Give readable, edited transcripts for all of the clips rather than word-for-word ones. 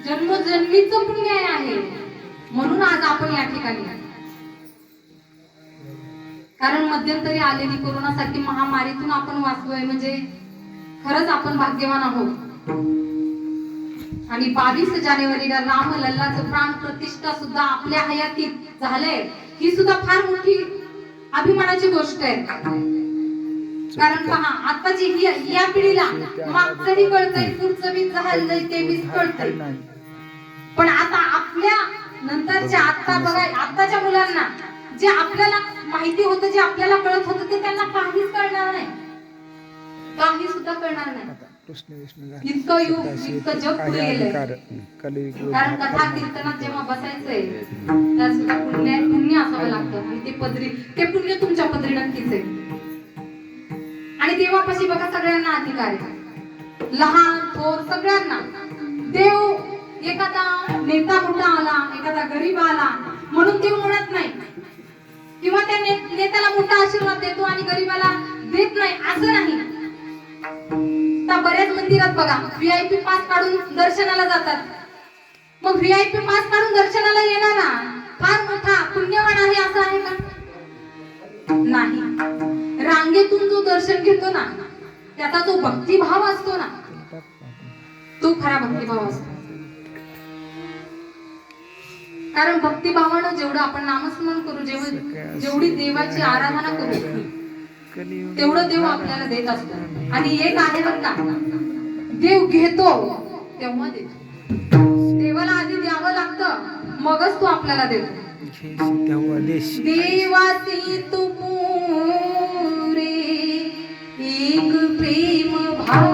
जन्मजन्मीचं पुण्य आहे म्हणून आज आपण या ठिकाणी, कारण मध्यंतरी आलेली कोरोनासारखी महामारीतून आपण वाचलोय म्हणजे खरंच आपण भाग्यवान आहोत. आणि 22 जानेवारीला राम लल्लाचं प्राण प्रतिष्ठा सुद्धा आपल्या हयातीत झाले, ही सुद्धा फार मोठी अभिमानाची गोष्ट आहे. कारण पहा आताची या पिढीला मागचंही कळतंय, पुढचं बी झालंय ते बी कळतंय, पण आता आपल्या नंतरच्या आता बघा आताच्या मुलांना जे आपल्याला माहिती होतं, जे आपल्याला कळत होतं ते त्यांना काहीच कळणार नाही, काही सुद्धा कळणार नाही. इतकं युग इतकं जग पुढे गेलंय. कारण कथा कीर्तनात जेव्हा बसायचंय त्या सुद्धा पुण्य असावं लागतं आणि ते पुण्य तुमच्या पदरी नक्कीच आहे. आणि देवापाशी बघा सगळ्यांना अधिकार आहे, लहान थोर सगळ्यांना. देव एखादा नेता मोठा आला, एखादा गरीब आला म्हणून देव म्हणत नाही, किंवा त्या नेत्याला मोठा आशीर्वाद देतो आणि गरीबाला देत नाही असं नाही. बऱ्याच मंदिरात बघा VIP पास काढून दर्शनाला जातात. मग VIP पास काढून दर्शनाला येणारा फार मोठा पुण्यवान आहे असं आहे का? नाही. रांगेतून जो दर्शन घेतो ना त्याचा जो भक्तिभाव असतो ना तो खरा भक्तिभाव असतो. कारण भक्तिभावानं जेवढं आपण नामस्मरण करू, जेवढी देवाची आराधना करू तेवढं देव आपल्याला देत असतो. आणि एक आहे बरं का, देव घेतो तेव्हा देतो. देवाला आधी द्यावं लागतं मगच तो आपल्याला देतो. देवासी तू पुरे एक प्रेम भाव,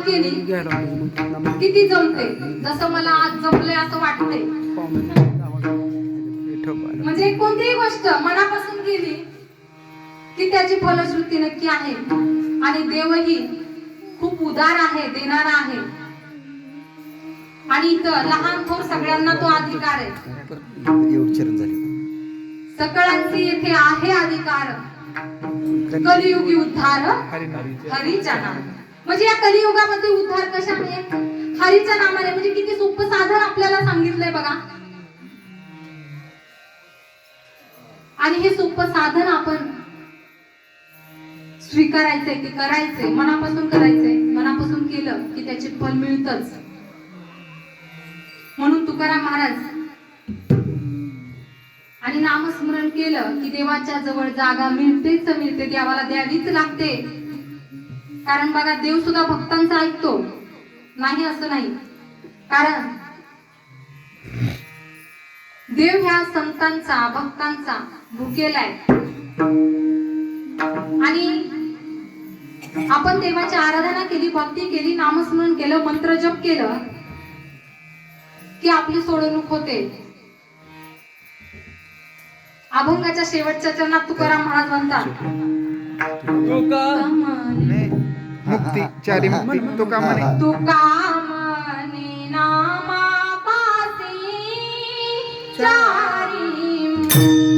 केली किती जमते, जसं मला आज जमलंय असं वाटतंय. म्हणजे कोणतीही गोष्ट मनापासून केली की त्याची फलश्रुती नक्की आहे. आणि देवही खूप उदार आहे, देणारा आहे. आणि इथं लहान थोर सगळ्यांना तो अधिकार आहे. सकळांची येथे आहे अधिकार, कलियुगी उद्धार हरीच्या नाम. म्हणजे या कलियुगामध्ये उद्धार कशाने? हरीच्या नामाने. म्हणजे किती सोपं साधन आपल्याला सांगितलंय बघा. आणि हे सोपं साधन आपण स्वीकारायचंय, ते करायचंय, मनापासून करायचंय. मनापासून केलं की त्याचे फल मिळतच. म्हणून तुकाराम महाराज आणि नामस्मरण केलं की देवाच्या जवळ जागा मिळतेच मिळते, देवाला द्यावीच लागते. कारण बघा देव सुद्धा भक्तांचा ऐकतो, नाही असं नाही. कारण देव ह्या संतांचा भक्तांचा भुकेला आहे. आणि आपण देवाची आराधना केली, भक्ती केली, नामस्मरण केलं, मंत्र जप केलं की आपली सोडवणूक होते. अभंगाच्या शेवटच्या चरणात तुकाराम महाराज म्हणतात, मुक्ती चारी मुक्ती तुका म्हणे नामा पासी चारी